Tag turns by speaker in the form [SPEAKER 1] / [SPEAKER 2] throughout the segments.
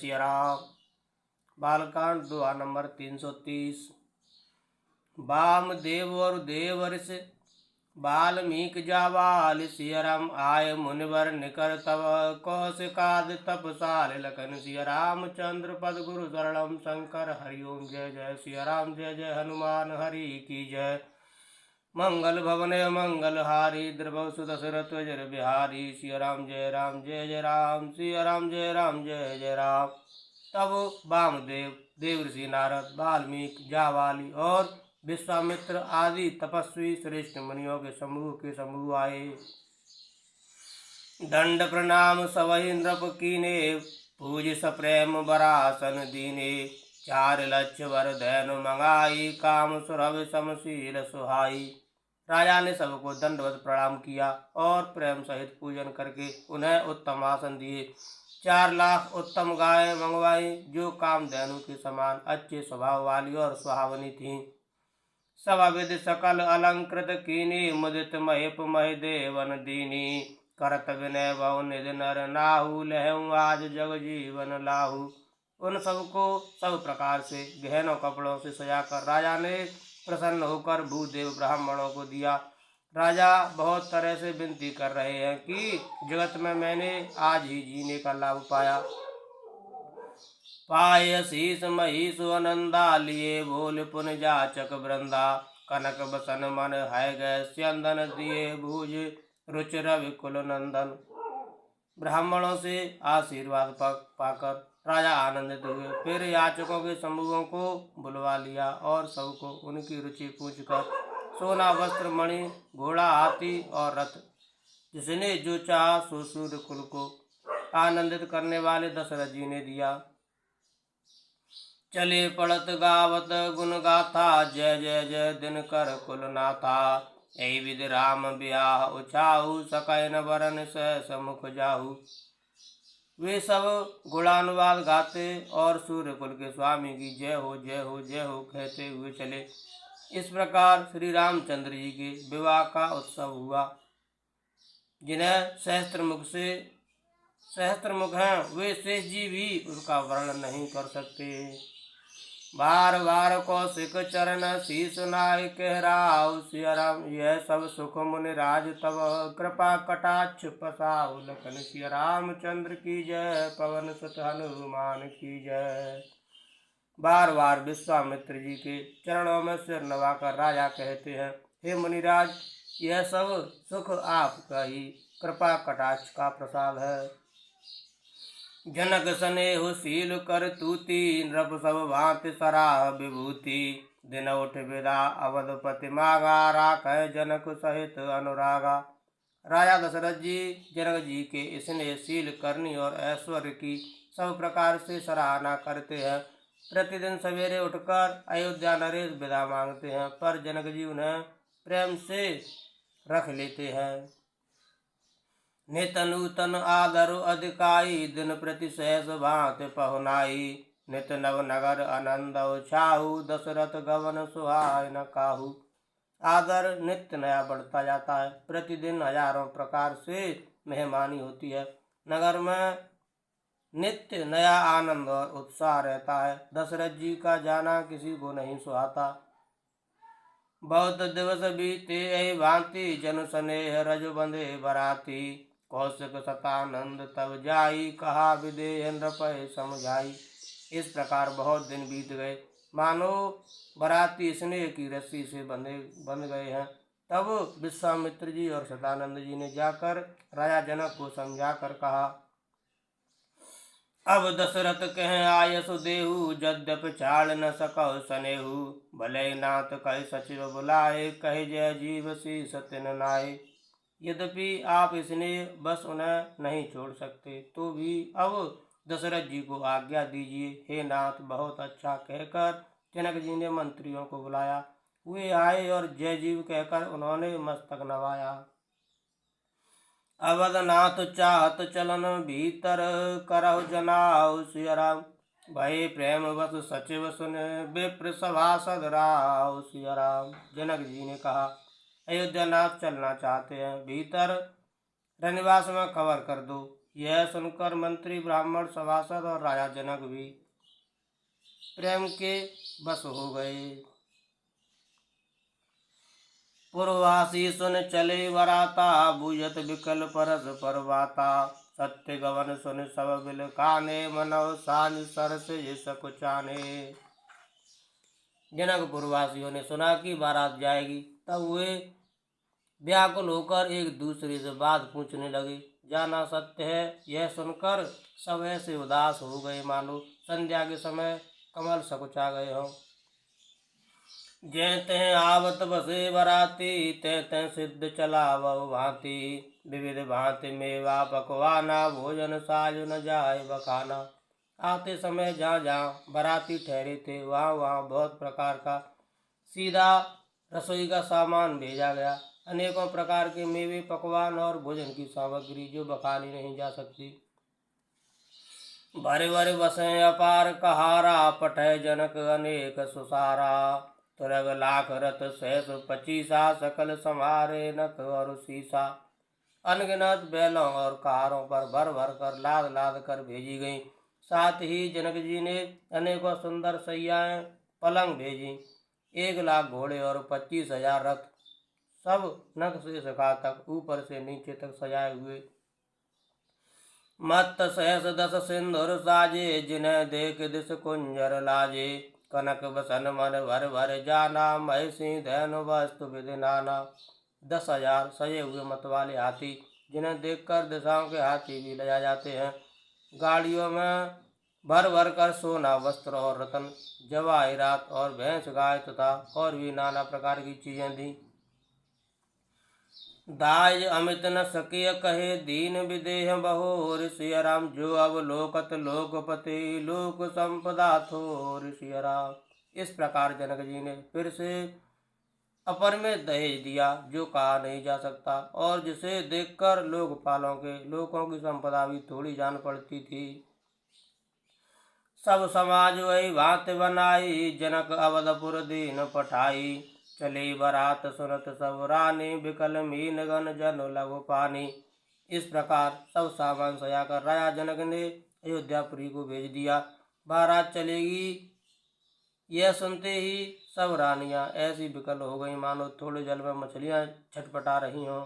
[SPEAKER 1] सिया राम। बालकांड दोहा number 330। Vamdev और देव ऋषि वाल्मीकि जाबाल सिया राम आय मुनिवर निकर तब कौशिकादि तपसाल लखन सिया रामचंद्र पद गुरु शरणम शंकर हरिओम जय जय सिया राम जय जय हनुमान हरि की जय। मंगल भवन मंगल हारी द्रवौ सुदशरथ जर बिहारी सिया राम जय जय राम सिया राम जय जय राम। तब वामदेव देव ऋषि नारद वाल्मीकि जाबाली और विश्वामित्र आदि तपस्वी श्रेष्ठ मुनियों के समूह आए। दंड प्रणाम सवहि नृप कीने पूज सप्रेम बरासन दीने। 4 लक्ष वर धैनु मंगाई काम सुरभि समशील सुहाई। राजा ने सबको दंडवत प्रणाम किया और प्रेम सहित पूजन करके उन्हें उत्तम आसन दिए। 4 लाख उत्तम गायें मंगवाई जो कामधेनु के समान अच्छे स्वभाव वाली और सुहावनी थीं। सभा विधि सकल अलंकृत कीनी मुदित महेप मह देवन दीनी। करत विनय बहु निधि नर नाहु लहऊ आज जग जीवन लाहू। उन सबको सब प्रकार से गहनों कपड़ों से सजाकर राजा ने प्रसन्न होकर भूदेव ब्राह्मणों को दिया। राजा बहुत तरह से विनती कर रहे हैं कि जगत में मैंने आज ही जीने का लाभ पाया। पाय शीस महिष अनंदा लिए बोल पुन जाचक वृंदा। कनक बसन मन है गए स्यंदन दिए भूज रुचि रवि कुल नंदन। ब्राह्मणों से आशीर्वाद पाकर राजा आनंदित हुए। फिर याचकों के समूहों को बुलवा लिया और सबको उनकी रुचि पूछकर सोना वस्त्र मणि घोड़ा हाथी और रथ जिसने जो चाहा सो सूर्य कुल को आनंदित करने वाले दशरथ जी ने दिया। चले पड़त गावत गुण गाथा जय जय जय दिन कर कुल नाथा। यही विधि राम ब्याह उछाऊ सकैन वरन सहस मुख जाहू। वे सब गुणानुवाद गाते और सूर्य कुल के स्वामी की जय हो जय हो जय हो कहते हुए चले। इस प्रकार श्री रामचंद्र जी के विवाह का उत्सव हुआ। जिन्हें सहस्त्रमुख हैं वे शेष जी भी उसका वर्णन नहीं कर सकते। बार बार कौशिक चरण शीस नाय कहराव सिया राम यह सब सुख मुनि राज तब कृपा कटाक्ष पसाव लखन सिया रामचंद्र की जय पवन सुत हनुमान की जय। बार बार विश्वामित्र जी के चरणों में सिर नवाकर राजा कहते हैं हे मुनिराज यह सब सुख आपका ही कृपा कटाक्ष का प्रसाद है। जनक स्नेह शील कर तूती नृप सब भांति सराह विभूति। दिन उठ विदा अवधपति मागा राख जनक सहित अनुरागा। राजा दशरथ जी जनक जी के स्नेहशील करनी और ऐश्वर्य की सब प्रकार से सराहना करते हैं। प्रतिदिन सवेरे उठकर अयोध्या नरेश विदा मांगते हैं पर जनक जी उन्हें प्रेम से रख लेते हैं। नित नूतन आदर अधिकाई दिन प्रति सहस भांति पहुनाई। नित नव नगर आनंद छाहू दशरथ गवन सुहाय न काहू। आदर नित्य नया बढ़ता जाता है। प्रतिदिन हजारों प्रकार से मेहमानी होती है। नगर में नित्य नया आनंद और उत्साह रहता है। दशरथ जी का जाना किसी को नहीं सुहाता। बहुत दिवस बीते ऐ भांति जन स्नेह रज बंधे बराती। कौशिक सतानंद तब जाई कहा विदेह नृपय समझाई। इस प्रकार बहुत दिन बीत गए मानो बराती स्नेह की रस्सी से बंध गए हैं। तब विश्वामित्र जी और सतानंद जी ने जाकर राजा जनक को समझा कर कहा अब दशरथ कह आयसु देहु यद्यपि छाड़ न सकौ सनेहु। भले नाथ कह सचिव बुलाए कहे जय जीव सी सत्यन नाय। यद्यपि आप इसने बस उन्हें नहीं छोड़ सकते तो भी अब दशरथ जी को आज्ञा दीजिए। हे नाथ बहुत अच्छा कहकर जनक जी ने मंत्रियों को बुलाया। वे आए और जय जीव कहकर उन्होंने मस्तक नवाया। अवधनाथ चाहत चलन भीतर करहु जनाउ सिया राम। भय प्रेम वस सचिव सुन विप्र सभासद राव सिया राम। जनक जी ने कहा अयोध्या नाथ चलना चाहते हैं भीतर रनिवास में खबर कर दो। यह सुनकर मंत्री, ब्राह्मण, सभासद और राजा जनक भी प्रेम के बस हो गए। पूर्ववासी सुन चले वराता, बूझत विकल परस परवाता। सत्य गवन सुन सब बिल काने, मनव सांझ सरस ये सकुचाने। जनक पूर्ववासियों ने सुना कि बारात जाएगी, तब वे व्याकुल होकर एक दूसरे से बात पूछने लगे। जाना सत्य है, यह सुनकर सब ऐसे उदास हो गए मानो संध्या के समय कमल सकुचा गए हों। जय तह आवत बसे बराती, तह तह सिद्ध चला बहु भांति। विविध भांति मेवा पकवाना, भोजन साज न जाए बखाना। आते समय जहाँ जहाँ बराती ठहरे थे, वहाँ वहाँ बहुत प्रकार का सीधा रसोई का सामान भेजा गया। अनेकों प्रकार के मेवे, पकवान और भोजन की सामग्री जो बखानी नहीं जा सकती। भरे भरे बसें अपार कहारा, पठय जनक अनेक सुसारा। तुरग लाख रथ सहस पचीसा, सकल समारे नक और सीसा। अनगिनत बैलों और कहारों पर भर भर कर लाद लाद कर भेजी गई। साथ ही जनक जी ने अनेकों सुंदर सैयाएं, पलंग भेजी। 1,00,000 घोड़े और 25,000 रथ, सब नख से शिखा तक ऊपर से नीचे तक सजाए हुए। मत्त सहस 10 सिंधुर साजे, जिन्हें देख दिस कुंजर लाजे। कनक बसन मन भर भर जाना, महिषी धैनु वस्तु विधि नाना। 10,000 सजे हुए मतवाले हाथी, जिन्हें देखकर दिशाओं के हाथी भी ले जाते हैं। गाड़ियों में भर भर कर सोना, वस्त्र और रतन, जवाहिरात और भैंस गाय तथा और भी नाना प्रकार की चीजें दी। दाज अमित न सके कहे, दीन विदेह बहोर। सिया राम जो अब लोकत लोकपति, लोक संपदा थोर। सिया राम। इस प्रकार जनक जी ने फिर से अपर में दहेज दिया, जो कहा नहीं जा सकता और जिसे देखकर लोकपालों के लोगों की संपदा भी थोड़ी जान पड़ती थी। सब समाज वही भांति बनाई, जनक अवधपुर दीन पठाई। चली बरात सुनत सब रानी, बिकल मीन गन जन लघु पानी। इस प्रकार सब सामान सजाकर राजा जनक ने अयोध्यापुरी को भेज दिया। बारात चलेगी, यह सुनते ही सब रानियां ऐसी विकल हो गई मानो थोड़े जल में मछलियां छटपटा रही हों।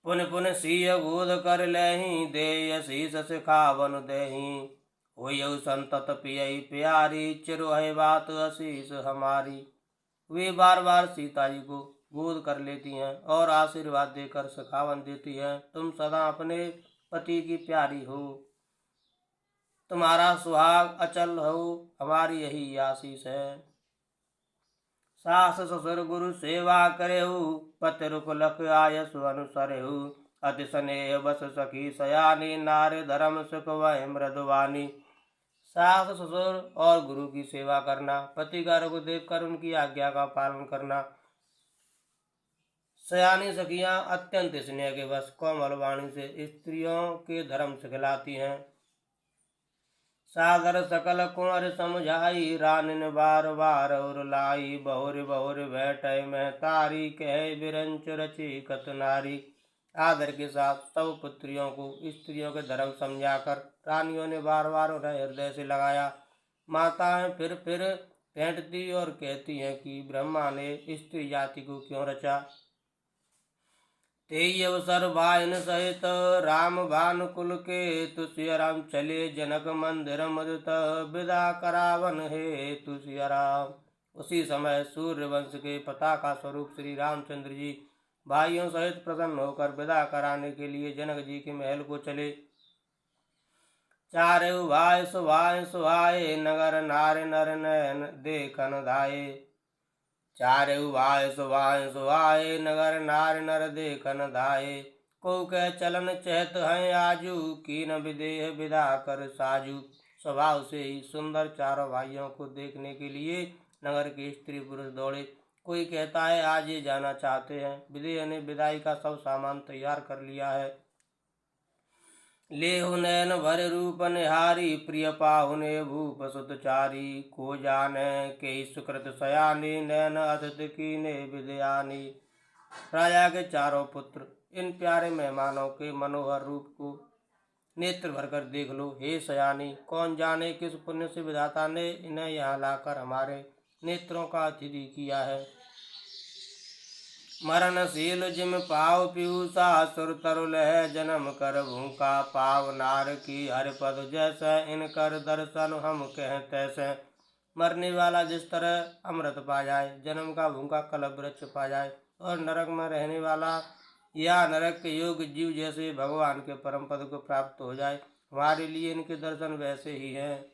[SPEAKER 1] पुन पुन सीय गोद कर लही, दे शीस सिखावन दही। हुई संतत पियई प्यारी, चिरुह बात आशीष हमारी। वे बार बार सीता जी को गोद कर लेती हैं और आशीर्वाद देकर सखावन देती हैं। तुम सदा अपने पति की प्यारी हो, तुम्हारा सुहाग अचल हो, हमारी यही आशीष है। सास ससुर गुरु सेवा करेहु, पति रुख लख आयसु अनुसरेहु। अति स्नेह बस सखी सयानी, नारे धर्म सुख वह मृदुवानी। सास ससुर और गुरु की सेवा करना, पति का रुख देखकर उनकी आज्ञा का पालन करना। सयानी सखियां अत्यंत स्नेह के बस कोमल वाणी से स्त्रियों के धर्म सिखलाती हैं। सादर सकल कुंवर समझाई, रानिन बार बार और लाई। बहुर बहुर बैठे में तारी, कहे बिरंच रची कत नारी। आदर के साथ सब पुत्रियों को स्त्रियों के धर्म समझाकर रानियों ने बार बार उन्हें हृदय से लगाया। माताएं फिर भेंटती और कहती हैं कि ब्रह्मा ने स्त्री जाति को क्यों रचा। तेई अवसर बायन सहित, राम भानुकुल के। तुसिया राम चले जनक मंदिर मदत, विदा करावन हे तुसिया राम। उसी समय सूर्य वंश के पताका स्वरूप श्री रामचंद्र जी भाइयों सहित प्रसन्न होकर विदा कराने के लिए जनक जी के महल को चले। चारे भाई सुभाए सुहाए, नगर नारे नर नयन देखन धाये। चारे भाई सुभाए सुहाए, नगर नार नर देखन धाये। को कह चलन चहत हैं आजू, कीन विदेह विदा कर साजू। स्वभाव से ही सुंदर चारों भाइयों को देखने के लिए नगर के स्त्री पुरुष दौड़े। कोई कहता है आज ये जाना चाहते हैं। विदेह ने विदाई का सब सामान तैयार कर लिया है। लेहु नैन भर रूप निहारी, प्रिय पाहुने भूप सुतचारी। को जाने के सुकृत सयानी, नैन अतिथि कीने विदयानी। राजा के चारों पुत्र इन प्यारे मेहमानों के मनोहर रूप को नेत्र भरकर देख लो। हे सयानी, कौन जाने किस पुण्य से विधाता ने इन्हें यहाँ लाकर हमारे नेत्रों का अतिथि किया है। मरणशील जिम पाव पीयूषा सुर तरुल है, जन्म कर भूखा पाव नार की हरिपद जैसे, इनकर दर्शन हम कहें तैसे। मरने वाला जिस तरह अमृत पा जाए, जन्म का भूखा कल्प वृक्ष पा जाए, और नरक में रहने वाला या नरक के योग्य जीव जैसे भगवान के परम पद को प्राप्त हो जाए, हमारे लिए इनके दर्शन वैसे ही हैं।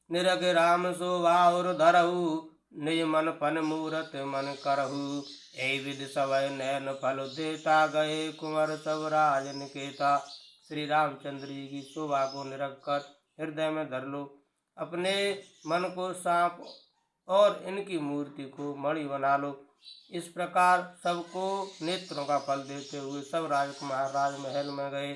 [SPEAKER 1] निरग राम शोभाउर धरहु, निज मन फन मूरत मन करहु, ऐ विधि सवय नैन फल देता, गए कुंवर सब राज निकेता। श्री रामचंद्र जी की शोभा को निरख कर हृदय में धर लो, अपने मन को सांप और इनकी मूर्ति को मणि बना लो। इस प्रकार सबको नेत्रों का फल देते हुए सब राजकुमार राजमहल में गए।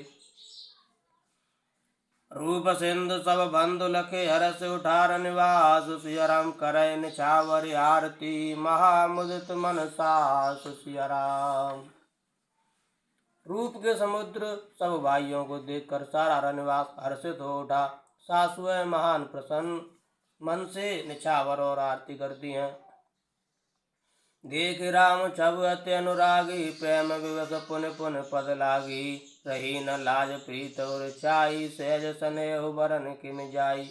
[SPEAKER 1] रूप सिंधु सब बंधु लखे, हरस उठार निवास, सियाराम करे निछावर आरती, महामुदित मन सास सियाराम। रूप के समुद्र सब भाइयों को देखकर सारा रनिवास हर्षित हो उठा। सासुएं महान प्रसन्न मन से निछावर और आरती करती हैं। देख राम छब अति अनुरागी, प्रेम विवश पुन पुन पद लागी, रही न लाज प्रीत और चाई, सहज स्नेह बरन किन जाई।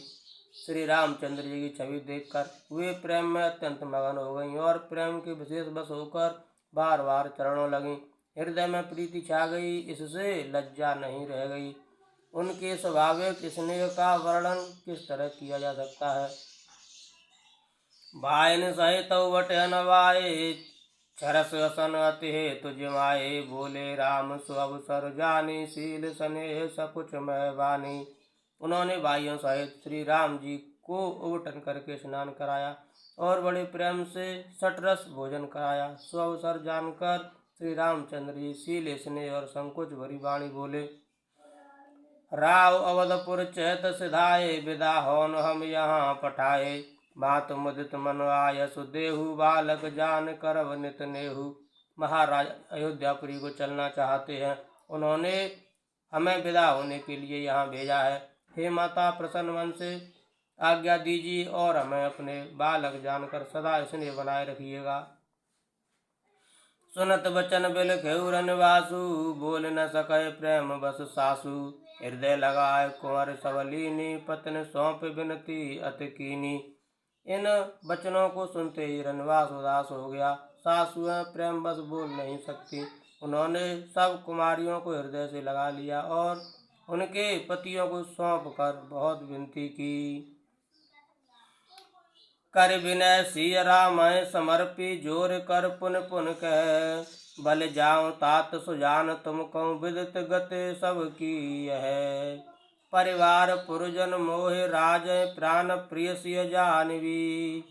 [SPEAKER 1] श्री रामचंद्र जी की छवि देखकर वे प्रेम में अत्यंत मगन हो गईं और प्रेम के विशेष बस होकर बार बार चरणों लगीं। हृदय में प्रीति छा गई, इससे लज्जा नहीं रह गई। उनके स्वाभाविक स्नेह का वर्णन किस तरह किया जा सकता है। भाइन सहित वट नवाए, छरस असन अति हेतु जिमाए, बोले राम सुअवसर जानी, शील स्नेह सकुच में बानी। उन्होंने भाइयों सहित श्री राम जी को उबटन करके स्नान कराया और बड़े प्रेम से सटरस भोजन कराया। सुअवसर जानकर श्री रामचंद्र जी शील स्नेह और संकोच भरी वाणी बोले। राव अवधपुर चैत सिधाए, विदा होन हम यहाँ पठाए, बात मुदित मन आय सुदेहु, बालक जान करव नित नेहु। महाराज अयोध्यापुरी को चलना चाहते हैं, उन्होंने हमें विदा होने के लिए यहाँ भेजा है। हे माता, प्रसन्न मन से आज्ञा दीजिए और हमें अपने बालक जानकर सदा स्नेह बनाए रखिएगा। सुनत बचन बिल खेऊ रनवासु, बोल न सके प्रेम बस सासु, हृदय लगाए कुंवर सबलीनी, पत्न सौंप बिनती अति कीनी। इन वचनों को सुनते ही रनवास उदास हो गया। सासुएं प्रेम बस बोल नहीं सकती। उन्होंने सब कुमारियों को हृदय से लगा लिया और उनके पतियों को सौंप कर बहुत विनती की। कर विनय सिय राम समर्पी, जोर कर पुन पुन कह, बल जाऊं तात सुजान तुमको, विदित गति सबकी है। परिवार पुरजन मोह राज, प्राण प्रिय सिय जानवी,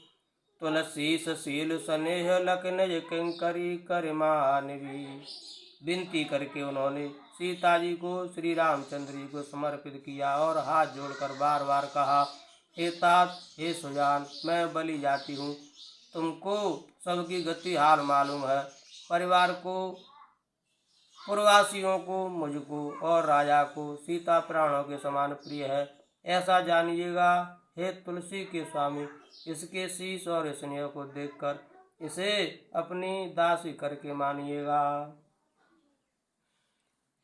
[SPEAKER 1] तुलसीस शील स्नेह लख निज किंकरी कर मानवी। विनती करके उन्होंने सीता जी को श्री रामचंद्र जी को समर्पित किया और हाथ जोड़कर बार बार कहा, हे तात, हे सुजान, मैं बलि जाती हूँ। तुमको सबकी गति हाल मालूम है। परिवार को, पुरवासियों को, मुझको और राजा को सीता प्राणों के समान प्रिय है, ऐसा जानिएगा। हे तुलसी के स्वामी, इसके शीश और स्नेह को देखकर इसे अपनी दासी करके मानिएगा।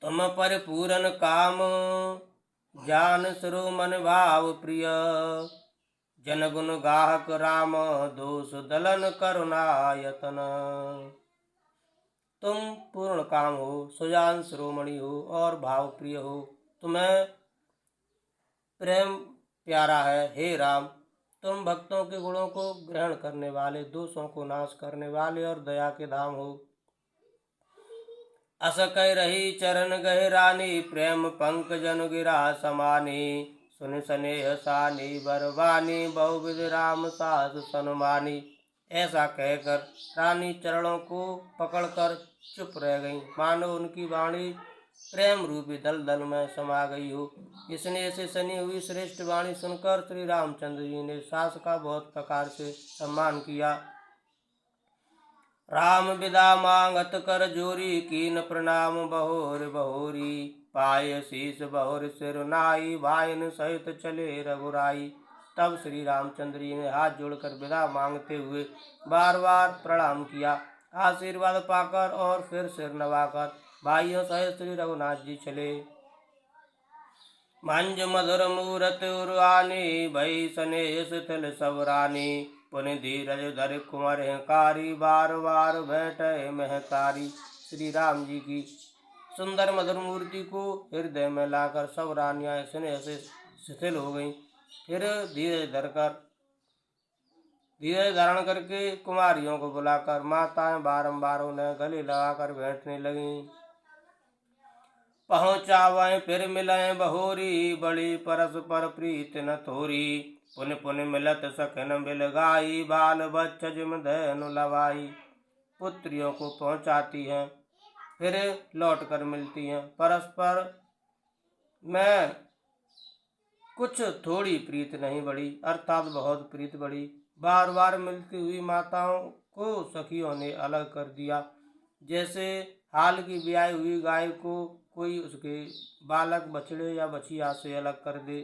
[SPEAKER 1] तुम परिपूर्ण काम जान सिरो मन भाव प्रिय, जन गुण गाहक राम दोष दलन करुणायतन। तुम पूर्ण काम हो, सुजान शिरोमणि हो और भाव प्रिय हो, तुम्हें प्रेम प्यारा है। हे राम, तुम भक्तों के गुणों को ग्रहण करने वाले, दोषों को नाश करने वाले और दया के धाम हो। अस कह रही चरण गहे रानी, प्रेम पंकजन गिरा समानी, सुन स्नेह सानी बरवानी, बहुविध राम सास सनुमानी। ऐसा कहकर रानी चरणों को पकड़कर चुप रह गई, मानो उनकी वाणी प्रेम रूपी दलदल में समा गई हो। स्नेह से सनी हुई श्रेष्ठ वाणी सुनकर श्री रामचंद्र जी ने सास का बहुत प्रकार से सम्मान किया। राम विदा मांगत कर जोरी, कीन प्रणाम बहोर बहोरी। पाय शीस बहोर सिर नाई, भाइन सहित चले रघुराई। तब श्री रामचंद्र जी ने हाथ जोड़कर विदा मांगते हुए बार बार प्रणाम किया। आशीर्वाद पाकर और फिर सिर नवाकर भाइयों सहित श्री रघुनाथ जी चले। मंज मधुर मूरत उर्वाणी, भई सनेह शिथिल सब रानी। पुनि धीरज धर कुंवर कारी, बार बार बैठे महकारी। श्री राम जी की सुंदर मधुर मूर्ति को हृदय में लाकर सब रानियां स्नेह से शिथिल हो गईं। फिर धीरज धारण करके कुमारियों को बुलाकर माताएं बारंबार उन्हें गले लगाकर बैठने लगीं। पहुँचावें फिर मिलें बहोरी, बड़ी परस्पर प्रीत न थोरी। पुन पुन मिलत सखन मिल गाई, बाल बच्च जिम धैनु लवाई। पुत्रियों को पहुँचाती हैं फिर लौट कर मिलती हैं। परस्पर में कुछ थोड़ी प्रीत नहीं बढ़ी, अर्थात बहुत प्रीत बढ़ी। बार बार मिलती हुई माताओं को सखियों ने अलग कर दिया, जैसे हाल की ब्याई हुई गाय को कोई उसके बालक बछड़े या बछिया से अलग कर दे।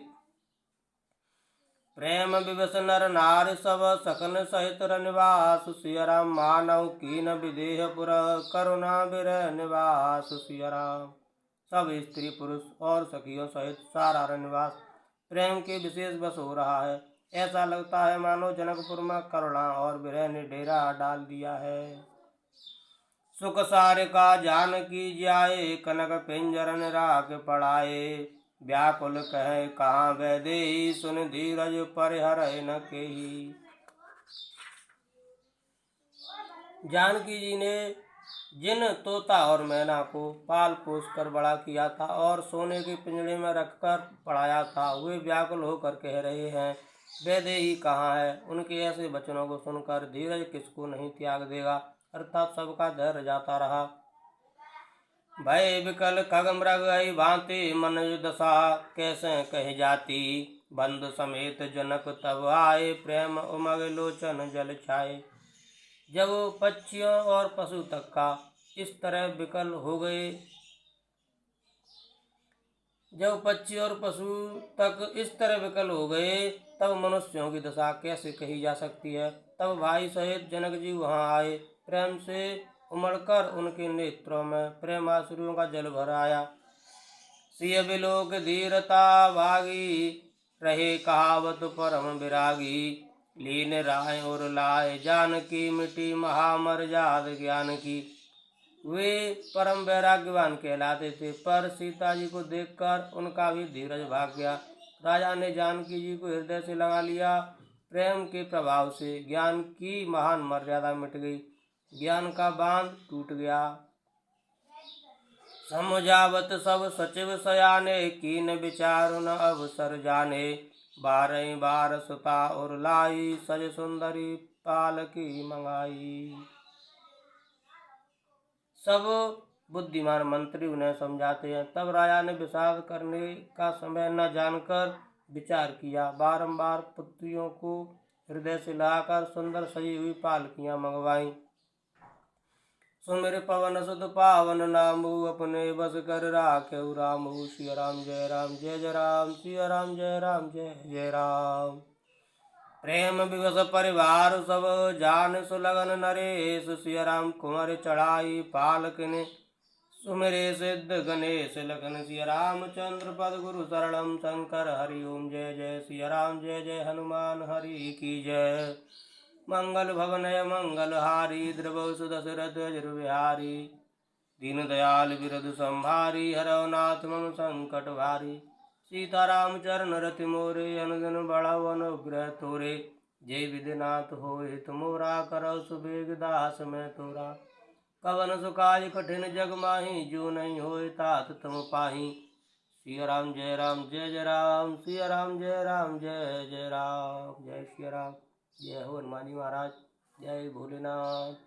[SPEAKER 1] प्रेम विवश नर नार सब, सकन सहित रनिवास। सिया राम मानव कीन विदेह पुर, करुणा विरह निवास। सिया राम सब स्त्री पुरुष और सखियों सहित सारा रनिवास प्रेम के विशेष बस हो रहा है। ऐसा लगता है मानो जनकपुर में करुणा और विरह ने डेरा डाल दिया है। सुख सारिका जानकी जाए, कनक पिंजरन राख पड़ाए। व्याकुल कहे कहाँ वैदेही, सुन धीरज परिहरहि न केही। जानकी जी ने जिन तोता और मैना को पाल पोस कर बड़ा किया था और सोने के पिंजरे में रखकर पढ़ाया था, वे व्याकुल होकर कह रहे हैं वैदेही कहाँ है। उनके ऐसे वचनों को सुनकर धीरज किसको नहीं त्याग देगा, अर्थात सबका धैर्य जाता रहा। भय विकल खग मृग भांति, मन दशा कैसे कह जाती। बंधु समेत जनक तब आए, प्रेम उमग लोचन जल छाए। जब पक्षियों और पशु तक का इस तरह विकल हो गए, जब पक्षी और पशु तक इस तरह विकल हो गए, तब मनुष्यों की दशा कैसे कही जा सकती है। तब भाई सहित जनक जी वहां आए। प्रेम से उमड़कर उनके नेत्रों में प्रेमाश्रुओं का जल भर आया। सिय बिलोक धीरता भागी, रहे कहावत परम विरागी। लीन राय और लाए जानकी, मिटी महामर्याद ज्ञान की। वे परम वैराग्यवान कहलाते थे, पर सीता जी को देखकर उनका भी धीरज भाग गया। राजा ने जानकी जी को हृदय से लगा लिया। प्रेम के प्रभाव से ज्ञान की महान मर्यादा मिट गई, ज्ञान का बांध टूट गया। समझावत सब सचिव सयाने, कीन विचार न अवसर जाने। बारह बार सुता और लाई, सज सुंदरी पालकी मंगाई। सब बुद्धिमान मंत्री उन्हें समझाते हैं। तब राजा ने विषाद करने का समय न जानकर विचार किया। बारंबार पुत्रियों को हृदय से लाकर सुंदर सजी हुई पालकियां मंगवाई। सुमिर पवन सुत पावन नामु, अपने बस कर राखेउ रामु। सिया राम जय राम जय जय राम, सिया राम जय राम जय जय राम। प्रेम विवश परिवार सब, जान सुलगन नरेश। सिया राम कुंवर चढ़ाई पालकिन, सुमिरे सिद्ध गणेश लखन। सिया रामचंद्र पद गुरु शरणम, शंकर हरि ओम जय जय। सिया राम जय जय हनुमान हरि की जय। मंगल भवनय मंगल हारी, द्रवौ सुदशरथ अजर विहारी। दीन दयाल बिरद संभारी, हरौ नाथ मम संकट भारी। सीताराम चरण रति मोरे, अनुदिन बढ़ाओ अनुग्रह तोरे। जय विधिनाथ होय हित मोरा, करौ सुबेग दास मैं तोरा। कवन सुकाज कठिन जग माही, जो नहीं होय तात तुम पाही। सिया राम जय राम जय जय राम, सिया राम जय राम जय जय राम। जय सिया राम, जय हो हनुमान जी महाराज, जय भोलेनाथ।